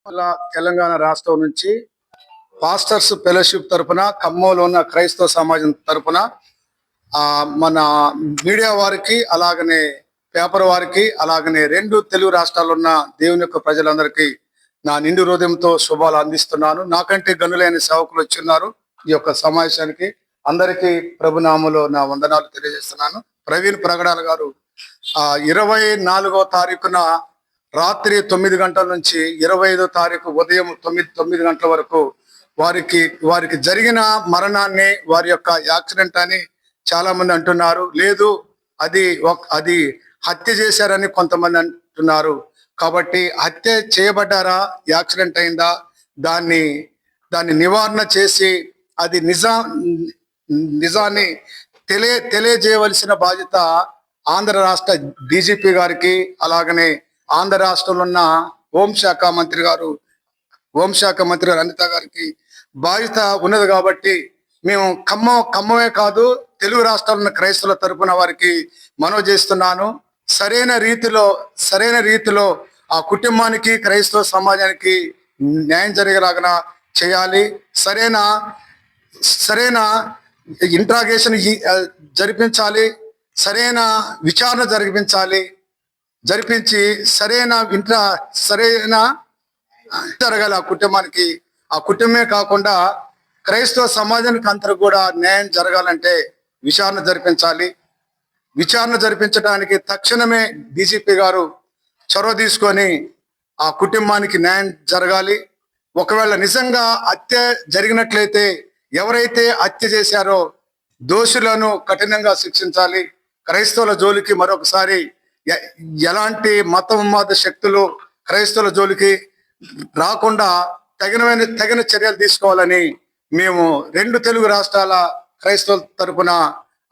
అలా తెలంగాణ రాష్ట్రం నుంచి పాస్టర్స్ ఫెలోషిప్ తరపున ఖమ్మంలో ఉన్న క్రైస్తవ సమాజం తరపున మన మీడియా వారికి అలాగనే పేపర్ వారికి అలాగనే రెండు తెలుగు రాష్ట్రాల్లో ఉన్న దేవుని యొక్క ప్రజలందరికీ నా నిండు హృదయంతో శుభాలు అందిస్తున్నాను. నాకంటే గనులైన సేవకులు వచ్చిన్నారు ఈ యొక్క సమావేశానికి. అందరికీ ప్రభునామలో నా వందనాలు తెలియజేస్తున్నాను. ప్రవీణ్ ప్రగడాల గారు 24వ తారీఖున రాత్రి 9 గంటల నుంచి 25వ తారీఖు ఉదయం 9 గంటల వరకు వారికి జరిగిన మరణాన్ని వారి యొక్క యాక్సిడెంట్ అని చాలా మంది అంటున్నారు. లేదు, అది హత్య చేశారని కొంతమంది అంటున్నారు. కాబట్టి హత్య చేయబడ్డారా, యాక్సిడెంట్ అయిందా, దాన్ని నివారణ చేసి అది నిజాన్ని తెలియజేయవలసిన బాధ్యత ఆంధ్ర రాష్ట్ర డీజీపీ గారికి, అలాగనే ఆంధ్ర రాష్ట్రంలో ఉన్న హోంశాఖ మంత్రి గారు అనిత గారికి బాధ్యత ఉన్నది. కాబట్టి మేము ఖమ్మమే కాదు, తెలుగు రాష్ట్రాల్లో ఉన్న క్రైస్తవుల తరపున వారికి మనవి చేస్తున్నాను. సరైన రీతిలో ఆ కుటుంబానికి, క్రైస్తవ సమాజానికి న్యాయం జరిగేలాగా చేయాలి. సరైన ఇంట్రాగేషన్ జరిపించాలి, సరైన విచారణ జరిపించి సరైన జరగాలి ఆ కుటుంబానికి. ఆ కుటుంబమే కాకుండా క్రైస్తవ సమాజానికి అంతా కూడా న్యాయం జరగాలంటే విచారణ జరిపించాలి. విచారణ జరిపించడానికి తక్షణమే డీజీపీ గారు చొరవ తీసుకొని ఆ కుటుంబానికి న్యాయం జరగాలి. ఒకవేళ నిజంగా హత్య జరిగినట్లయితే ఎవరైతే హత్య చేశారో దోషులను కఠినంగా శిక్షించాలి. క్రైస్తవుల జోలికి మరొకసారి ఎలాంటి మతోన్మాద శక్తులు క్రైస్తవుల జోలికి రాకుండా తగిన చర్యలు తీసుకోవాలని మేము రెండు తెలుగు రాష్ట్రాల క్రైస్తవుల తరపున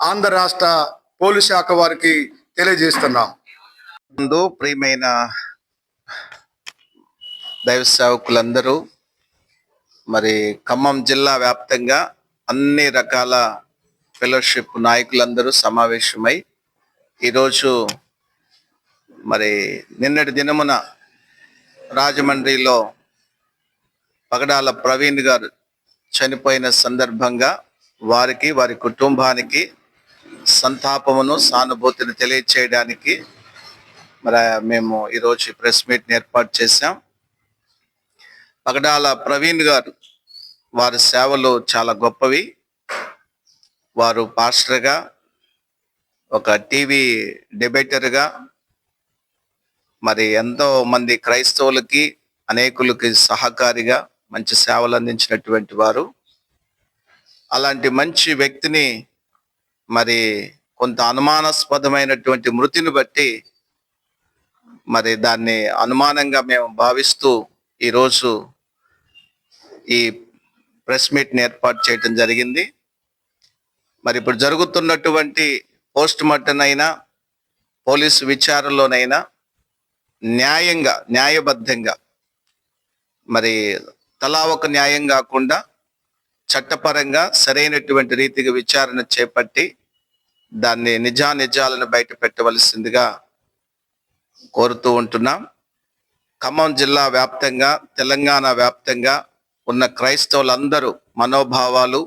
ఆంధ్ర రాష్ట్ర పోలీస్ శాఖ వారికి తెలియజేస్తున్నాం. ప్రియమైన దైవ సేవకులందరూ, మరి ఖమ్మం జిల్లా వ్యాప్తంగా అన్ని రకాల ఫెలోషిప్ నాయకులందరూ సమావేశమై ఈరోజు మరి నిన్నటి దినమున రాజమండ్రిలో పగడాల ప్రవీణ్ గారు చనిపోయిన సందర్భంగా వారికి, వారి కుటుంబానికి సంతాపమును, సానుభూతిని తెలియచేయడానికి మరి మేము ఈరోజు ప్రెస్ మీట్ని ఏర్పాటు చేశాం. పగడాల ప్రవీణ్ గారు వారి సేవలు చాలా గొప్పవి. వారు పాస్టర్గా, ఒక టీవీ డిబేటర్గా, మరి ఎంతో మంది క్రైస్తవులకి, అనేకులకి సహకారిగా మంచి సేవలు అందించినటువంటి వారు. అలాంటి మంచి వ్యక్తిని మరి కొంత అనుమానాస్పదమైనటువంటి మృతిని బట్టి మరి దాన్ని అనుమానంగా మేము భావిస్తూ ఈరోజు ఈ ప్రెస్ మీట్ని ఏర్పాటు చేయటం జరిగింది. మరి ఇప్పుడు జరుగుతున్నటువంటి పోస్ట్ మార్టం అయినా, పోలీసు విచారణలోనైనా న్యాయబద్ధంగా, మరి తలా ఒక న్యాయం కాకుండా చట్టపరంగా సరైనటువంటి రీతిగా విచారణ చేపట్టి దాన్ని నిజాలను బయట పెట్టవలసిందిగా కోరుతూ ఉంటున్నాం. ఖమ్మం జిల్లా వ్యాప్తంగా, తెలంగాణ వ్యాప్తంగా ఉన్న క్రైస్తవులందరూ మనోభావాలు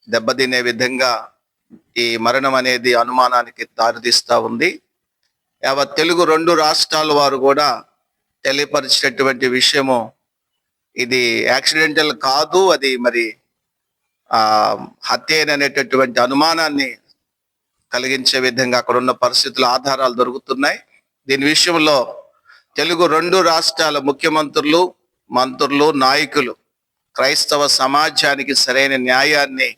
దెబ్బతినే విధంగా ఈ మరణం అనేది అనుమానానికి దారితీస్తూ ఉంది. యావత్ తెలుగు రెండు రాష్ట్రాల వారు కూడా తెలియపరిచినటువంటి విషయము, ఇది యాక్సిడెంటల్ కాదు, అది మరి హత్య అనేటటువంటి అనుమానాన్ని కలిగించే విధంగా అక్కడ ఉన్న పరిస్థితుల ఆధారాలు దొరుకుతున్నాయి. దీని విషయంలో తెలుగు రెండు రాష్ట్రాల ముఖ్యమంత్రులు, మంత్రులు, నాయకులు క్రైస్తవ సమాజానికి సరైన న్యాయాన్ని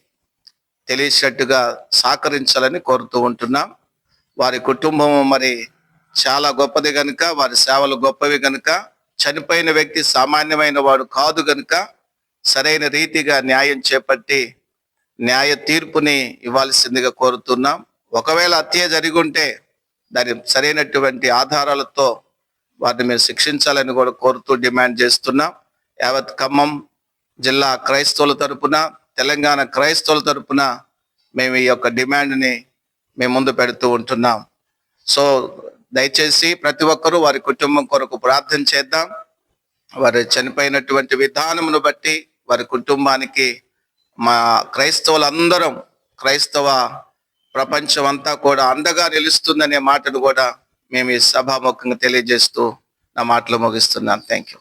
తెలిసినట్టుగా సహకరించాలని కోరుతూ ఉంటున్నాం. వారి కుటుంబం మరి చాలా గొప్పది కనుక, వారి సేవలు గొప్పవి కనుక, చనిపోయిన వ్యక్తి సామాన్యమైన వాడు కాదు కనుక సరైన రీతిగా న్యాయం చేపట్టి న్యాయ తీర్పుని ఇవ్వాల్సిందిగా కోరుతున్నాం. ఒకవేళ హత్య జరిగి ఉంటే దాని సరైనటువంటి ఆధారాలతో వారిని మేము శిక్షించాలని కూడా కోరుతూ డిమాండ్ చేస్తున్నాం. యావత్ ఖమ్మం జిల్లా క్రైస్తవుల తరపున, తెలంగాణ క్రైస్తవుల తరపున మేము ఈ యొక్క డిమాండ్ని మేము ముందు పెడుతూ ఉంటున్నాం. సో దయచేసి ప్రతి ఒక్కరూ వారి కుటుంబం కొరకు ప్రార్థన చేద్దాం. వారు చనిపోయినటువంటి విధానమును బట్టి వారి కుటుంబానికి మా క్రైస్తవులందరం, క్రైస్తవ ప్రపంచం అంతా కూడా అండగా నిలుస్తుందనే మాటను కూడా మేము ఈ సభాముఖంగా తెలియజేస్తూ నా మాటలు ముగిస్తున్నాను. Thank you.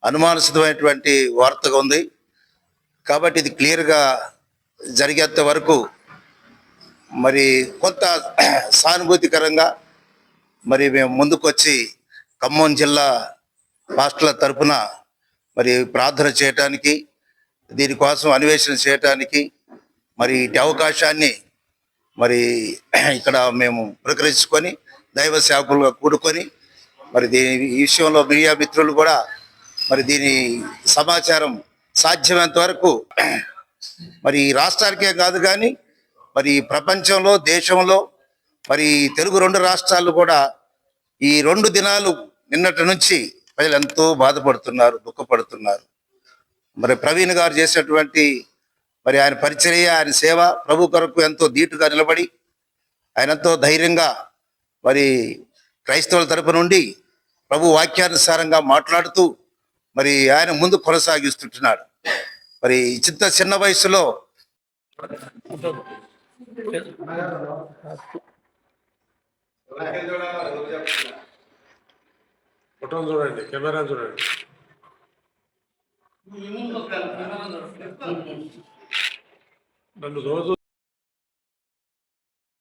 అనుమానాస్పదమైనటువంటి వార్తగా ఉంది కాబట్టి ఇది క్లియర్గా జరిగేంత వరకు మరి కొంత సానుభూతికరంగా మరి మేము ముందుకొచ్చి ఖమ్మం జిల్లా పాస్టర్ల తరపున మరి ప్రార్థన చేయటానికి, దీనికోసం అన్వేషణ చేయటానికి మరి ఇటు అవకాశాన్ని మరి ఇక్కడ మేము ప్రకరించుకొని దైవ సేవకులుగా కూడుకొని మరి ఈ విషయంలో మీడియా మిత్రులు కూడా మరి దీని సమాచారం సాధ్యమైనంత వరకు మరి ఈ రాష్ట్రానికే కాదు కానీ మరి ప్రపంచంలో, దేశంలో, మరి తెలుగు 2 రాష్ట్రాలు కూడా ఈ 2 దినాలు నిన్నటి నుంచి ప్రజలు ఎంతో బాధపడుతున్నారు, దుఃఖపడుతున్నారు. మరి ప్రవీణ్ గారు చేసినటువంటి మరి ఆయన పరిచర్య, ఆయన సేవ ప్రభు కొరకు ఎంతో ధీటుగా నిలబడి ఆయన ఎంతో ధైర్యంగా మరి క్రైస్తవుల తరపు నుండి ప్రభు వాక్యానుసారంగా మాట్లాడుతూ మరి ఆయన ముందు కొనసాగిస్తుంటున్నాడు. మరి చిన్న వయసులో ఫోటో చూడండి, కెమెరా చూడండి. నన్ను రోజు